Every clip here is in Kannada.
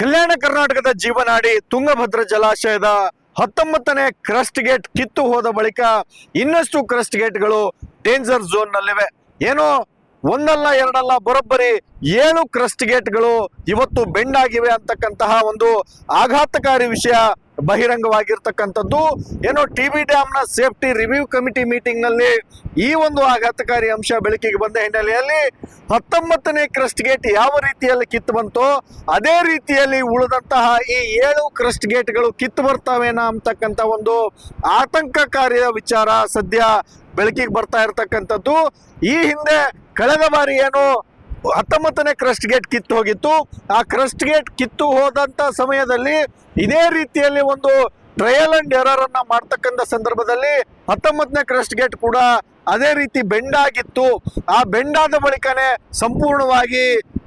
ಕಲ್ಯಾಣ ಕರ್ನಾಟಕದ ಜೀವನಾಡಿ ತುಂಗಭದ್ರಾ ಜಲಾಶಯದ 19ನೇ ಕ್ರಸ್ಟ್ ಗೇಟ್ ಕಿತ್ತು ಹೋದ ಬಳಿಕ ಇನ್ನಷ್ಟು ಕ್ರಸ್ಟ್ ಗೇಟ್ಗಳು ಡೇಂಜರ್ ಝೋನ್ ನಲ್ಲಿವೆ. ಏನೋ ಒಂದಲ್ಲ ಎರಡಲ್ಲ ಬರೋಬ್ಬರಿ 7 ಕ್ರಸ್ಟ್ ಗೇಟ್ಗಳು ಇವತ್ತು ಬೆಂಡ್ ಆಗಿವೆ ಅಂತಕ್ಕಂತಹ ಒಂದು ಆಘಾತಕಾರಿ ವಿಷಯ ಬಹಿರಂಗವಾಗಿರ್ತಕ್ಕಂಥದ್ದು. ಏನೋ ಟಿಬಿ ಡ್ಯಾಮ್ನ ಸೇಫ್ಟಿ ರಿವ್ಯೂ ಕಮಿಟಿ ಮೀಟಿಂಗ್ ನಲ್ಲಿ ಈ ಒಂದು ಆಘಾತಕಾರಿ ಅಂಶ ಬೆಳಕಿಗೆ ಬಂದ ಹಿನ್ನೆಲೆಯಲ್ಲಿ 19ನೇ ಕ್ರಸ್ಟ್ ಗೇಟ್ ಯಾವ ರೀತಿಯಲ್ಲಿ ಕಿತ್ತು ಬಂತೋ ಅದೇ ರೀತಿಯಲ್ಲಿ ಉಳಿದಂತಹ ಈ 7 ಕ್ರಸ್ಟ್ ಗೇಟ್ಗಳು ಕಿತ್ತು ಬರ್ತಾವೇನಾ ಅಂತಕ್ಕಂಥ ಒಂದು ಆತಂಕಕಾರಿಯ ವಿಚಾರ ಸದ್ಯ ಬೆಳಕಿಗೆ ಬರ್ತಾ ಇರತಕ್ಕಂಥದ್ದು. ಈ ಹಿಂದೆ ಕಳೆದ ಬಾರಿ ಏನು 19ನೇ ಕ್ರಸ್ಟ್ ಗೇಟ್ ಕಿತ್ತು ಹೋಗಿತ್ತು, ಆ ಕ್ರಸ್ಟ್ ಗೇಟ್ ಕಿತ್ತು ಹೋದಂತ ಸಮಯದಲ್ಲಿ ಇದೇ ರೀತಿಯಲ್ಲಿ ಒಂದು ಟ್ರಯಲ್ ಅಂಡ್ ಎರರ್ ಅನ್ನ ಮಾಡ್ತಕ್ಕಂಥ ಸಂದರ್ಭದಲ್ಲಿ 19ನೇ ಕ್ರಸ್ಟ್ ಗೇಟ್ ಕೂಡ ಅದೇ ರೀತಿ ಬೆಂಡ್ ಆಗಿತ್ತು. ಆ ಬೆಂಡ್ ಆದ ಬಳಿಕನೇ ಸಂಪೂರ್ಣವಾಗಿ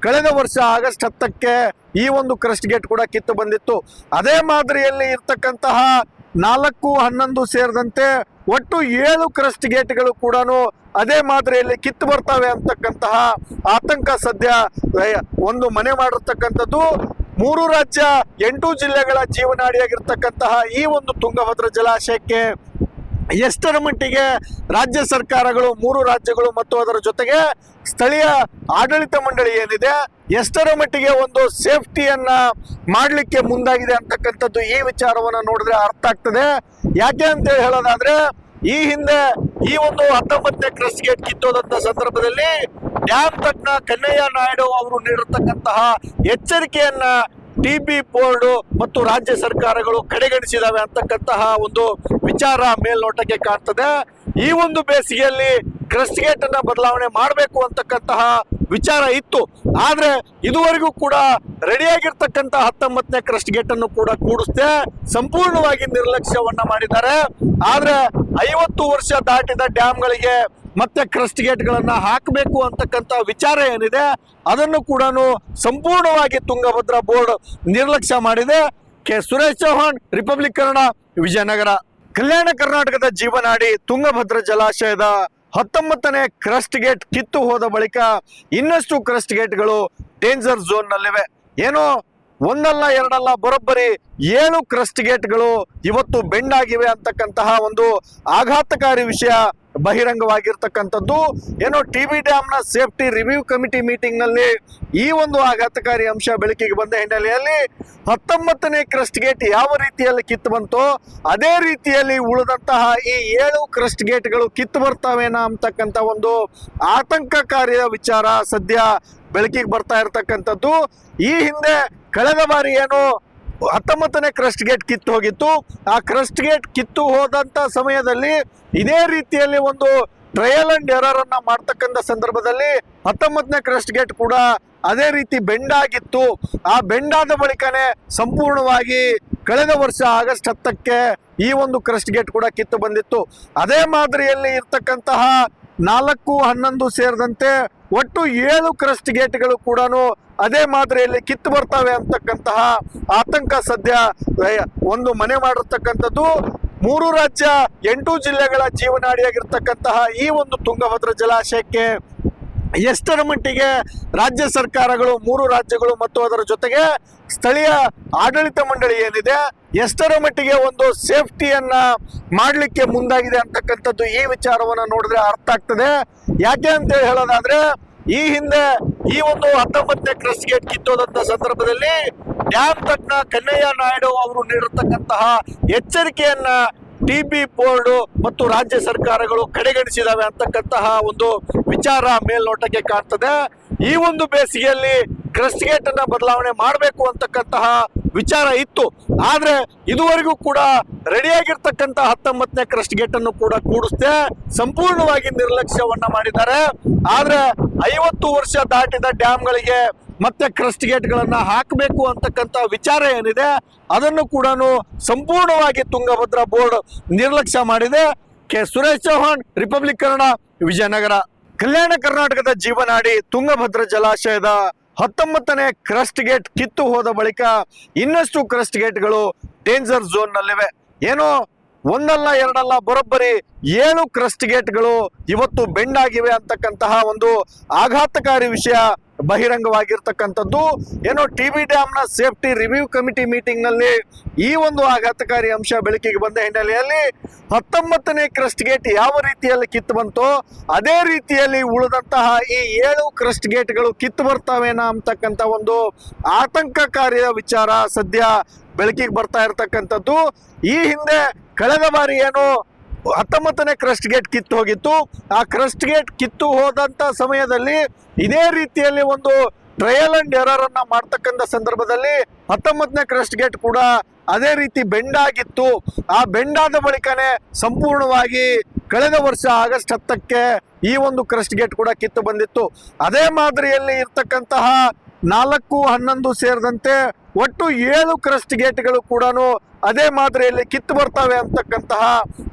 ಕಳೆದ ವರ್ಷ ಆಗಸ್ಟ್ 10ಕ್ಕೆ ಈ ಒಂದು ಕ್ರಸ್ಟ್ ಗೇಟ್ ಕೂಡ ಕಿತ್ತು ಬಂದಿತ್ತು. ಅದೇ ಮಾದರಿಯಲ್ಲಿ ಇರ್ತಕ್ಕಂತಹ 4, 11 ಸೇರಿದಂತೆ ಒಟ್ಟು 7 ಕ್ರಸ್ಟ್ ಗೇಟ್ಗಳು ಕೂಡ ಅದೇ ಮಾದರಿಯಲ್ಲಿ ಕಿತ್ತು ಬರ್ತವೆ ಅಂತಕ್ಕಂತಹ ಆತಂಕ ಸದ್ಯ ಒಂದು ಮನೆ ಮಾಡಿರ್ತಕ್ಕಂಥದ್ದು. 3 ರಾಜ್ಯ 8 ಜಿಲ್ಲೆಗಳ ಜೀವನಾಡಿಯಾಗಿರ್ತಕ್ಕಂತಹ ಈ ಒಂದು ತುಂಗಭದ್ರಾ ಜಲಾಶಯಕ್ಕೆ ಎಷ್ಟರ ಮಟ್ಟಿಗೆ ರಾಜ್ಯ ಸರ್ಕಾರಗಳು 3 ರಾಜ್ಯಗಳು ಮತ್ತು ಅದರ ಜೊತೆಗೆ ಸ್ಥಳೀಯ ಆಡಳಿತ ಮಂಡಳಿ ಏನಿದೆ ಎಷ್ಟರ ಮಟ್ಟಿಗೆ ಒಂದು ಸೇಫ್ಟಿಯನ್ನ ಮಾಡಲಿಕ್ಕೆ ಮುಂದಾಗಿದೆ ಅಂತಕ್ಕಂಥದ್ದು ಈ ವಿಚಾರವನ್ನ ನೋಡಿದ್ರೆ ಅರ್ಥ ಆಗ್ತದೆ. ಯಾಕೆ ಅಂತ ಹೇಳೋದಾದ್ರೆ ಈ ಹಿಂದೆ ಈ ಒಂದು 19ನೇ ಕ್ರಸ್ಟ್ ಗೇಟ್ ಕಿತ್ತೋದಂತ ಸಂದರ್ಭದಲ್ಲಿ ಡ್ಯಾಮ್ ತಜ್ಞ ಕನ್ನಯ್ಯ ನಾಯ್ಡು ಅವರು ನೀಡಿರ್ತಕ್ಕಂತಹ ಎಚ್ಚರಿಕೆಯನ್ನ ಟಿಬಿ ಬೋರ್ಡ್ ಮತ್ತು ರಾಜ್ಯ ಸರ್ಕಾರಗಳು ಕಡೆಗಣಿಸಿದಾವೆ ಅಂತಕ್ಕಂತಹ ಒಂದು ವಿಚಾರ ಮೇಲ್ನೋಟಕ್ಕೆ ಕಾಣ್ತದೆ. ಈ ಒಂದು ಬೇಸಿಗೆಯಲ್ಲಿ ಕ್ರಸ್ಟ್ ಗೇಟ್ ಅನ್ನ ಬದಲಾವಣೆ ಮಾಡಬೇಕು ಅಂತಕ್ಕಂತಹ ವಿಚಾರ ಇತ್ತು. ಆದ್ರೆ ಇದುವರೆಗೂ ಕೂಡ ರೆಡಿಯಾಗಿರ್ತಕ್ಕಂತಹ 19ನೇ ಕ್ರಸ್ಟ್ ಗೇಟ್ ಅನ್ನು ಕೂಡ ಕೂಡಿಸ್ದೆ ಸಂಪೂರ್ಣವಾಗಿ ನಿರ್ಲಕ್ಷ್ಯವನ್ನ ಮಾಡಿದ್ದಾರೆ. ಆದ್ರೆ 50 ವರ್ಷ ದಾಟಿದ ಡ್ಯಾಮ್ಗಳಿಗೆ ಮತ್ತೆ ಕ್ರಸ್ಟ್ ಗೇಟ್ಗಳನ್ನ ಹಾಕಬೇಕು ಅಂತಕ್ಕಂಥ ವಿಚಾರ ಏನಿದೆ ಅದನ್ನು ಕೂಡ ಸಂಪೂರ್ಣವಾಗಿ ತುಂಗಭದ್ರಾ ಬೋರ್ಡ್ ನಿರ್ಲಕ್ಷ್ಯ ಮಾಡಿದೆ. K Suresh Chauhan, republic Kannada, Vijayanagara. ಕಲ್ಯಾಣ ಕರ್ನಾಟಕದ ಜೀವನಾಡಿ ತುಂಗಭದ್ರಾ ಜಲಾಶಯದ 19ನೇ ಕ್ರಸ್ಟ್ ಗೇಟ್ ಕಿತ್ತು ಹೋದ ಬಳಿಕ ಇನ್ನಷ್ಟು ಕ್ರಸ್ಟ್ ಗೇಟ್ಗಳು ಡೇಂಜರ್ ಝೋನ್ ನಲ್ಲಿವೆ. ಏನೋ ಒಂದಲ್ಲ ಎರಡಲ್ಲ ಬರೋಬ್ಬರಿ 7 ಕ್ರಸ್ಟ್ ಗೇಟ್ಗಳು ಇವತ್ತು ಬೆಂಡ್ ಆಗಿವೆ ಅಂತಕ್ಕಂತಹ ಒಂದು ಆಘಾತಕಾರಿ ವಿಷಯ ಬಹಿರಂಗವಾಗಿರ್ತಕ್ಕಂಥದ್ದು. ಏನೋ ಟಿಬಿ ಡ್ಯಾಮ್ನ ಸೇಫ್ಟಿ ರಿವ್ಯೂ ಕಮಿಟಿ ಮೀಟಿಂಗ್ ನಲ್ಲಿ ಈ ಒಂದು ಆಘಾತಕಾರಿ ಅಂಶ ಬೆಳಕಿಗೆ ಬಂದ ಹಿನ್ನೆಲೆಯಲ್ಲಿ 19ನೇ ಕ್ರಸ್ಟ್ ಗೇಟ್ ಯಾವ ರೀತಿಯಲ್ಲಿ ಕಿತ್ತು ಬಂತೋ ಅದೇ ರೀತಿಯಲ್ಲಿ ಉಳಿದಂತಹ ಈ 7 ಕ್ರಸ್ಟ್ ಗೇಟ್ಗಳು ಕಿತ್ತು ಬರ್ತಾವೇನಾ ಅಂತಕ್ಕಂಥ ಒಂದು ಆತಂಕಕಾರಿಯ ವಿಚಾರ ಸದ್ಯ ಬೆಳಕಿಗೆ ಬರ್ತಾ ಇರತಕ್ಕಂಥದ್ದು. ಈ ಹಿಂದೆ ಕಳೆದ ಬಾರಿ ಏನು 19ನೇ ಕ್ರಸ್ಟ್ ಗೇಟ್ ಕಿತ್ತು ಹೋಗಿತ್ತು, ಆ ಕ್ರಸ್ಟ್ ಗೇಟ್ ಕಿತ್ತು ಹೋದಂತ ಸಮಯದಲ್ಲಿ ಇದೇ ರೀತಿಯಲ್ಲಿ ಒಂದು ಟ್ರಯಲ್ ಅಂಡ್ ಎರರ್ ಅನ್ನ ಮಾಡ್ತಕ್ಕಂಥ ಸಂದರ್ಭದಲ್ಲಿ 19ನೇ ಕ್ರಸ್ಟ್ ಗೇಟ್ ಕೂಡ ಅದೇ ರೀತಿ ಬೆಂಡ್ ಆಗಿತ್ತು. ಆ ಬೆಂಡ್ ಆದ ಬಳಿಕನೇ ಸಂಪೂರ್ಣವಾಗಿ ಕಳೆದ ವರ್ಷ ಆಗಸ್ಟ್ 10ಕ್ಕೆ ಈ ಒಂದು ಕ್ರಸ್ಟ್ ಗೇಟ್ ಕೂಡ ಕಿತ್ತು ಬಂದಿತ್ತು. ಅದೇ ಮಾದರಿಯಲ್ಲಿ ಇರ್ತಕ್ಕಂತಹ 4, 11 ಸೇರಿದಂತೆ ಒಟ್ಟು 7 ಕ್ರಸ್ಟ್ ಗೇಟ್ಗಳು ಕೂಡ ಅದೇ ಮಾದರಿಯಲ್ಲಿ ಕಿತ್ತು ಬರ್ತವೆ ಅಂತಕ್ಕಂತಹ ಆತಂಕ ಸದ್ಯ ಒಂದು ಮನೆ ಮಾಡಿರ್ತಕ್ಕಂಥದ್ದು. 3 ರಾಜ್ಯ 8 ಜಿಲ್ಲೆಗಳ ಜೀವನಾಡಿಯಾಗಿರ್ತಕ್ಕಂತಹ ಈ ಒಂದು ತುಂಗಭದ್ರಾ ಜಲಾಶಯಕ್ಕೆ ಎಷ್ಟರ ಮಟ್ಟಿಗೆ ರಾಜ್ಯ ಸರ್ಕಾರಗಳು 3 ರಾಜ್ಯಗಳು ಮತ್ತು ಅದರ ಜೊತೆಗೆ ಸ್ಥಳೀಯ ಆಡಳಿತ ಮಂಡಳಿ ಏನಿದೆ ಎಷ್ಟರ ಮಟ್ಟಿಗೆ ಒಂದು ಸೇಫ್ಟಿಯನ್ನ ಮಾಡಲಿಕ್ಕೆ ಮುಂದಾಗಿದೆ ಅಂತಕ್ಕಂಥದ್ದು ಈ ವಿಚಾರವನ್ನ ನೋಡಿದ್ರೆ ಅರ್ಥ ಆಗ್ತದೆ. ಯಾಕೆ ಅಂತ ಹೇಳೋದಾದ್ರೆ ಈ ಹಿಂದೆ ಈ ಒಂದು 19ನೇ ಕ್ರಸ್ಟ್ ಗೇಟ್ ಕಿತ್ತೋದಂತ ಸಂದರ್ಭದಲ್ಲಿ ಡ್ಯಾಮ್ ತಜ್ಞ ಕನ್ನಯ್ಯ ನಾಯ್ಡು ಅವರು ನೀಡಿರ್ತಕ್ಕಂತಹ ಎಚ್ಚರಿಕೆಯನ್ನ ಟಿಬಿ ಬೋರ್ಡ್ ಮತ್ತು ರಾಜ್ಯ ಸರ್ಕಾರಗಳು ಕಡೆಗಣಿಸಿದಾವೆ ಅಂತಕ್ಕಂತಹ ಒಂದು ವಿಚಾರ ಮೇಲ್ನೋಟಕ್ಕೆ ಕಾಣ್ತದೆ. ಈ ಒಂದು ಬೇಸಿಗೆಯಲ್ಲಿ ಕ್ರಸ್ಟ್ ಗೇಟ್ ಅನ್ನ ಬದಲಾವಣೆ ಮಾಡಬೇಕು ಅಂತಕ್ಕಂತಹ ವಿಚಾರ ಇತ್ತು. ಆದ್ರೆ ಇದುವರೆಗೂ ಕೂಡ ರೆಡಿಯಾಗಿರ್ತಕ್ಕಂತಹ 19ನೇ ಕ್ರಸ್ಟ್ ಗೇಟ್ ಅನ್ನು ಕೂಡ ಕೂಡಿಸ್ದೆ ಸಂಪೂರ್ಣವಾಗಿ ನಿರ್ಲಕ್ಷ್ಯವನ್ನ ಮಾಡಿದ್ದಾರೆ. ಆದ್ರೆ 50 ವರ್ಷ ದಾಟಿದ ಡ್ಯಾಮ್ಗಳಿಗೆ ಮತ್ತೆ ಕ್ರಸ್ಟ್ ಗೇಟ್ಗಳನ್ನ ಹಾಕಬೇಕು ಅಂತಕ್ಕಂಥ ವಿಚಾರ ಏನಿದೆ ಅದನ್ನು ಕೂಡ ಸಂಪೂರ್ಣವಾಗಿ ತುಂಗಭದ್ರಾ ಬೋರ್ಡ್ ನಿರ್ಲಕ್ಷ್ಯ ಮಾಡಿದೆ. K Suresh Chauhan, republic Kannada, Vijayanagara. ಕಲ್ಯಾಣ ಕರ್ನಾಟಕದ ಜೀವನಾಡಿ ತುಂಗಭದ್ರಾ ಜಲಾಶಯದ 19ನೇ ಕ್ರಸ್ಟ್ ಗೇಟ್ ಕಿತ್ತು ಹೋದ ಬಳಿಕ ಇನ್ನಷ್ಟು ಕ್ರಸ್ಟ್ ಗೇಟ್ಗಳು ಡೇಂಜರ್ ಝೋನ್ ನಲ್ಲಿವೆ. ಏನೋ ಒಂದಲ್ಲ ಎರಡಲ್ಲ ಬರೋಬ್ಬರಿ 7 ಕ್ರಸ್ಟ್ ಗೇಟ್ಗಳು ಇವತ್ತು ಬೆಂಡ್ ಆಗಿವೆ ಅಂತಕ್ಕಂತಹ ಒಂದು ಆಘಾತಕಾರಿ ವಿಷಯ ಬಹಿರಂಗವಾಗಿರ್ತಕ್ಕಂಥದ್ದು. ಏನೋ ಟಿಬಿ ಡ್ಯಾಮ್ ನ ಸೇಫ್ಟಿ ರಿವ್ಯೂ ಕಮಿಟಿ ಮೀಟಿಂಗ್ ನಲ್ಲಿ ಈ ಒಂದು ಆಘಾತಕಾರಿ ಅಂಶ ಬೆಳಕಿಗೆ ಬಂದ ಹಿನ್ನೆಲೆಯಲ್ಲಿ 19ನೇ ಕ್ರಸ್ಟ್ ಗೇಟ್ ಯಾವ ರೀತಿಯಲ್ಲಿ ಕಿತ್ತು ಬಂತೋ ಅದೇ ರೀತಿಯಲ್ಲಿ ಉಳಿದಂತಹ ಈ 7 ಕ್ರಸ್ಟ್ ಗೇಟ್ಗಳು ಕಿತ್ತು ಬರ್ತಾವೇನಾ ಅಂತಕ್ಕಂಥ ಒಂದು ಆತಂಕಕಾರಿಯ ವಿಚಾರ ಸದ್ಯ ಬೆಳಕಿಗೆ ಬರ್ತಾ ಇರತಕ್ಕಂಥದ್ದು. ಈ ಹಿಂದೆ ಕಳೆದ ಬಾರಿ ಏನು 19ನೇ ಕ್ರಸ್ಟ್ ಗೇಟ್ ಕಿತ್ತು ಹೋಗಿತ್ತು, ಆ ಕ್ರಸ್ಟ್ ಗೇಟ್ ಕಿತ್ತು ಹೋದಂತ ಸಮಯದಲ್ಲಿ ಇದೇ ರೀತಿಯಲ್ಲಿ ಒಂದು ಟ್ರಯಲ್ ಅಂಡ್ ಎರರ್ ಅನ್ನ ಮಾಡ್ತಕ್ಕಂಥ ಸಂದರ್ಭದಲ್ಲಿ 19ನೇ ಕ್ರಸ್ಟ್ ಗೇಟ್ ಕೂಡ ಅದೇ ರೀತಿ ಬೆಂಡ್ ಆಗಿತ್ತು. ಆ ಬೆಂಡ್ ಆದ ಬಳಿಕನೇ ಸಂಪೂರ್ಣವಾಗಿ ಕಳೆದ ವರ್ಷ ಆಗಸ್ಟ್ 10ಕ್ಕೆ ಈ ಒಂದು ಕ್ರಸ್ಟ್ ಗೇಟ್ ಕೂಡ ಕಿತ್ತು ಬಂದಿತ್ತು. ಅದೇ ಮಾದರಿಯಲ್ಲಿ ಇರ್ತಕ್ಕಂತಹ 4, 11 ಸೇರಿದಂತೆ ಒಟ್ಟು 7 ಕ್ರಸ್ಟ್ ಗೇಟ್ಗಳು ಕೂಡ ಅದೇ ಮಾದರಿಯಲ್ಲಿ ಕಿತ್ತು ಬರ್ತವೆ ಅಂತಕ್ಕಂತಹ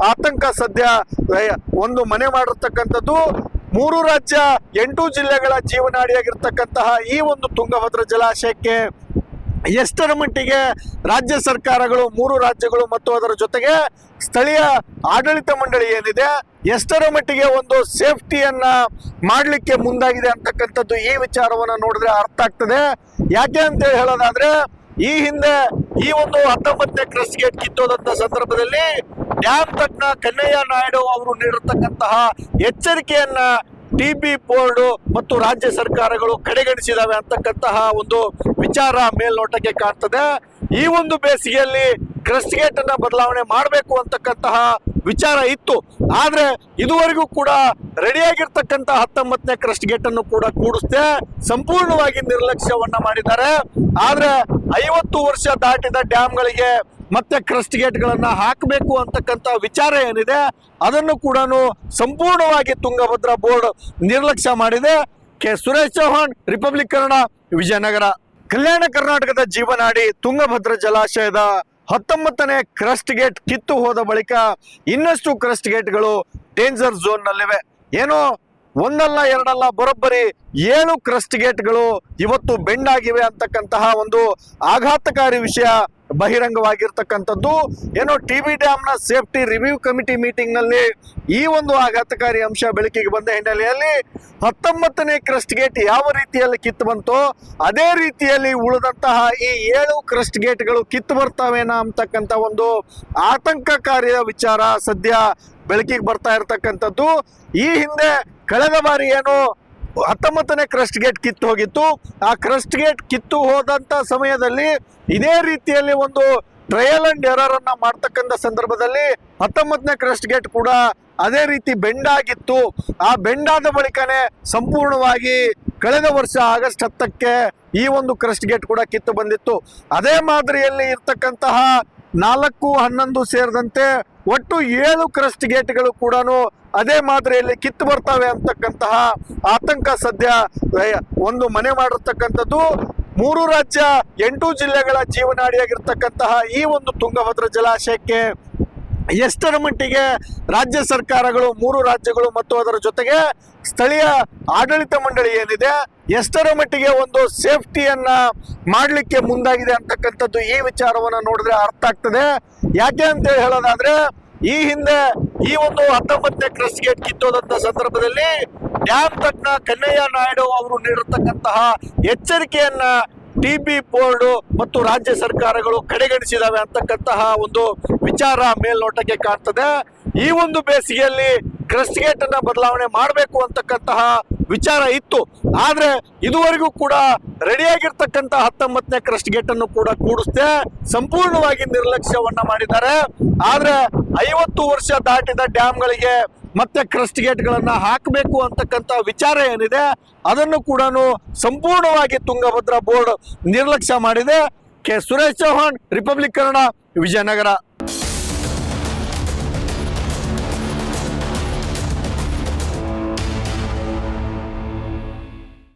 ಆತಂಕ ಸದ್ಯ ಒಂದು ಮನೆ ಮಾಡಿರ್ತಕ್ಕಂಥದ್ದು. 3 ರಾಜ್ಯ 8 ಜಿಲ್ಲೆಗಳ ಜೀವನಾಡಿಯಾಗಿರ್ತಕ್ಕಂತಹ ಈ ಒಂದು ತುಂಗಭದ್ರಾ ಜಲಾಶಯಕ್ಕೆ ಎಷ್ಟರ ಮಟ್ಟಿಗೆ ರಾಜ್ಯ ಸರ್ಕಾರಗಳು 3 ರಾಜ್ಯಗಳು ಮತ್ತು ಅದರ ಜೊತೆಗೆ ಸ್ಥಳೀಯ ಆಡಳಿತ ಮಂಡಳಿ ಏನಿದೆ ಎಷ್ಟರ ಮಟ್ಟಿಗೆ ಒಂದು ಸೇಫ್ಟಿಯನ್ನ ಮಾಡಲಿಕ್ಕೆ ಮುಂದಾಗಿದೆ ಅಂತಕ್ಕಂಥದ್ದು ಈ ವಿಚಾರವನ್ನ ನೋಡಿದ್ರೆ ಅರ್ಥ ಆಗ್ತದೆ. ಯಾಕೆ ಅಂತ ಹೇಳೋದಾದ್ರೆ ಈ ಹಿಂದೆ ಈ ಒಂದು 19ನೇ ಕ್ರಸ್ಟ್ ಗೇಟ್ ಕಿತ್ತೋದಂತ ಸಂದರ್ಭದಲ್ಲಿ ಡ್ಯಾಮ್ ತಜ್ಞ ಕನ್ನಯ್ಯ ನಾಯ್ಡು ಅವರು ನೀಡಿರ್ತಕ್ಕಂತಹ ಎಚ್ಚರಿಕೆಯನ್ನ ಟಿಬಿ ಬೋರ್ಡ್ ಮತ್ತು ರಾಜ್ಯ ಸರ್ಕಾರಗಳು ಕಡೆಗಣಿಸಿದಾವೆ ಅಂತಕ್ಕಂತಹ ಒಂದು ವಿಚಾರ ಮೇಲ್ನೋಟಕ್ಕೆ ಕಾಣ್ತದೆ. ಈ ಒಂದು ಬೇಸಿಗೆಯಲ್ಲಿ ಕ್ರಸ್ಟ್ ಗೇಟ್ ಅನ್ನ ಬದಲಾವಣೆ ಮಾಡಬೇಕು ಅಂತಕ್ಕಂತಹ ವಿಚಾರ ಇತ್ತು. ಆದ್ರೆ ಇದುವರೆಗೂ ಕೂಡ ರೆಡಿಯಾಗಿರ್ತಕ್ಕಂತಹ 19ನೇ ಕ್ರಸ್ಟ್ ಗೇಟ್ ಅನ್ನು ಕೂಡ ಕೂಡಿಸದೆ ಸಂಪೂರ್ಣವಾಗಿ ನಿರ್ಲಕ್ಷ್ಯವನ್ನ ಮಾಡಿದ್ದಾರೆ. ಆದ್ರೆ 50 ವರ್ಷ ದಾಟಿದ ಡ್ಯಾಮ್ಗಳಿಗೆ ಮತ್ತೆ ಕ್ರಸ್ಟ್ ಗೇಟ್ಗಳನ್ನ ಹಾಕಬೇಕು ಅಂತಕ್ಕಂಥ ವಿಚಾರ ಏನಿದೆ ಅದನ್ನು ಕೂಡ ಸಂಪೂರ್ಣವಾಗಿ ತುಂಗಭದ್ರಾ ಬೋರ್ಡ್ ನಿರ್ಲಕ್ಷ್ಯ ಮಾಡಿದೆ. K Suresh Chauhan, republic Kannada, Vijayanagara. ಕಲ್ಯಾಣ ಕರ್ನಾಟಕದ ಜೀವನಾಡಿ ತುಂಗಭದ್ರಾ ಜಲಾಶಯದ 19ನೇ ಕ್ರಸ್ಟ್ ಗೇಟ್ ಕಿತ್ತು ಹೋದ ಬಳಿಕ ಇನ್ನಷ್ಟು ಕ್ರಸ್ಟ್ ಗೇಟ್ಗಳು ಡೇಂಜರ್ ಝೋನ್ ನಲ್ಲಿವೆ. ಏನೋ ಒಂದಲ್ಲ ಎರಡಲ್ಲ ಬರೋಬ್ಬರಿ 7 ಕ್ರಸ್ಟ್ ಗೇಟ್ಗಳು ಇವತ್ತು ಬೆಂಡ್ ಆಗಿವೆ ಅಂತಕ್ಕಂತಹ ಒಂದು ಆಘಾತಕಾರಿ ವಿಷಯ ಬಹಿರಂಗವಾಗಿರ್ತಕ್ಕಂಥದ್ದು. ಏನೋ ಟಿಬಿ ಡ್ಯಾಮ್ ನ ಸೇಫ್ಟಿ ರಿವ್ಯೂ ಕಮಿಟಿ ಮೀಟಿಂಗ್ ನಲ್ಲಿ ಈ ಒಂದು ಆಘಾತಕಾರಿ ಅಂಶ ಬೆಳಕಿಗೆ ಬಂದ ಹಿನ್ನೆಲೆಯಲ್ಲಿ 19ನೇ ಕ್ರಸ್ಟ್ ಗೇಟ್ ಯಾವ ರೀತಿಯಲ್ಲಿ ಕಿತ್ತು ಬಂತೋ ಅದೇ ರೀತಿಯಲ್ಲಿ ಉಳಿದಂತಹ ಈ 7 ಕ್ರಸ್ಟ್ ಗೇಟ್ಗಳು ಕಿತ್ತು ಬರ್ತಾವೇನಾ ಅಂತಕ್ಕಂಥ ಒಂದು ಆತಂಕಕಾರಿಯ ವಿಚಾರ ಸದ್ಯ ಬೆಳಕಿಗೆ ಬರ್ತಾ ಇರತಕ್ಕಂಥದ್ದು. ಈ ಹಿಂದೆ ಕಳೆದ ಬಾರಿ ಏನು 19ನೇ ಕ್ರಸ್ಟ್ ಗೇಟ್ ಕಿತ್ತು ಹೋಗಿತ್ತು, ಆ ಕ್ರಸ್ಟ್ ಗೇಟ್ ಕಿತ್ತು ಹೋದಂತ ಸಮಯದಲ್ಲಿ ಇದೇ ರೀತಿಯಲ್ಲಿ ಒಂದು ಟ್ರಯಲ್ ಅಂಡ್ ಎರರ್ ಅನ್ನ ಮಾಡ್ತಕ್ಕಂಥ ಸಂದರ್ಭದಲ್ಲಿ 19ನೇ ಕ್ರಸ್ಟ್ ಗೇಟ್ ಕೂಡ ಅದೇ ರೀತಿ ಬೆಂಡ್ ಆಗಿತ್ತು. ಆ ಬೆಂಡ್ ಆದ ಬಳಿಕನೇ ಸಂಪೂರ್ಣವಾಗಿ ಕಳೆದ ವರ್ಷ ಆಗಸ್ಟ್ 10ಕ್ಕೆ ಈ ಒಂದು ಕ್ರಸ್ಟ್ ಗೇಟ್ ಕೂಡ ಕಿತ್ತು ಬಂದಿತ್ತು. ಅದೇ ಮಾದರಿಯಲ್ಲಿ ಇರ್ತಕ್ಕಂತಹ 4, 11 ಸೇರಿದಂತೆ ಒಟ್ಟು 7 ಕ್ರಸ್ಟ್ ಗೇಟ್ಗಳು ಕೂಡ ಅದೇ ಮಾದರಿಯಲ್ಲಿ ಕಿತ್ತು ಬರ್ತವೆ ಅಂತಕ್ಕಂತಹ ಆತಂಕ ಸದ್ಯ ಒಂದು ಮನೆ ಮಾಡಿರ್ತಕ್ಕಂಥದ್ದು. 3 ರಾಜ್ಯ 8 ಜಿಲ್ಲೆಗಳ ಜೀವನಾಡಿಯಾಗಿರ್ತಕ್ಕಂತಹ ಈ ಒಂದು ತುಂಗಭದ್ರಾ ಜಲಾಶಯಕ್ಕೆ ಎಷ್ಟರ ಮಟ್ಟಿಗೆ ರಾಜ್ಯ ಸರ್ಕಾರಗಳು 3 ರಾಜ್ಯಗಳು ಮತ್ತು ಅದರ ಜೊತೆಗೆ ಸ್ಥಳೀಯ ಆಡಳಿತ ಮಂಡಳಿ ಏನಿದೆ ಎಷ್ಟರ ಮಟ್ಟಿಗೆ ಒಂದು ಸೇಫ್ಟಿಯನ್ನ ಮಾಡಲಿಕ್ಕೆ ಮುಂದಾಗಿದೆ ಅಂತಕ್ಕಂಥದ್ದು ಈ ವಿಚಾರವನ್ನ ನೋಡಿದ್ರೆ ಅರ್ಥ ಆಗ್ತದೆ. ಯಾಕೆ ಅಂತ ಹೇಳೋದಾದ್ರೆ ಈ ಹಿಂದೆ ಈ ಒಂದು 19ನೇ ಕ್ರಸ್ಟ್ ಗೇಟ್ ಕಿತ್ತೋದಂತ ಸಂದರ್ಭದಲ್ಲಿ ಡ್ಯಾಮ್ ತಜ್ಞ ಕನ್ನಯ್ಯ ನಾಯ್ಡು ಅವರು ನೀಡಿರ್ತಕ್ಕಂತಹ ಎಚ್ಚರಿಕೆಯನ್ನ ಟಿಬಿ ಬೋರ್ಡ್ ಮತ್ತು ರಾಜ್ಯ ಸರ್ಕಾರಗಳು ಕಡೆಗಣಿಸಿದಾವೆ ಅಂತಕ್ಕಂತಹ ಒಂದು ವಿಚಾರ ಮೇಲ್ನೋಟಕ್ಕೆ ಕಾಣ್ತದೆ. ಈ ಒಂದು ಬೇಸಿಗೆಯಲ್ಲಿ ಕ್ರಸ್ಟ್ ಗೇಟ್ ಅನ್ನ ಬದಲಾವಣೆ ಮಾಡಬೇಕು ಅಂತಕ್ಕಂತಹ ವಿಚಾರ ಇತ್ತು. ಆದ್ರೆ ಇದುವರೆಗೂ ಕೂಡ ರೆಡಿಯಾಗಿರ್ತಕ್ಕಂತಹ 19ನೇ ಕ್ರಸ್ಟ್ ಗೇಟ್ ಅನ್ನು ಕೂಡ ಕೂಡಿಸದೆ ಸಂಪೂರ್ಣವಾಗಿ ನಿರ್ಲಕ್ಷ್ಯವನ್ನ ಮಾಡಿದ್ದಾರೆ. ಆದ್ರೆ 50 ವರ್ಷ ದಾಟಿದ ಡ್ಯಾಮ್ಗಳಿಗೆ ಮತ್ತೆ ಕ್ರಸ್ಟ್ ಗೇಟ್ಗಳನ್ನ ಹಾಕಬೇಕು ಅಂತಕ್ಕಂಥ ವಿಚಾರ ಏನಿದೆ ಅದನ್ನು ಕೂಡ ಸಂಪೂರ್ಣವಾಗಿ ತುಂಗಭದ್ರಾ ಬೋರ್ಡ್ ನಿರ್ಲಕ್ಷ್ಯ ಮಾಡಿದೆ. K Suresh Chauhan, republic Kannada, Vijayanagara.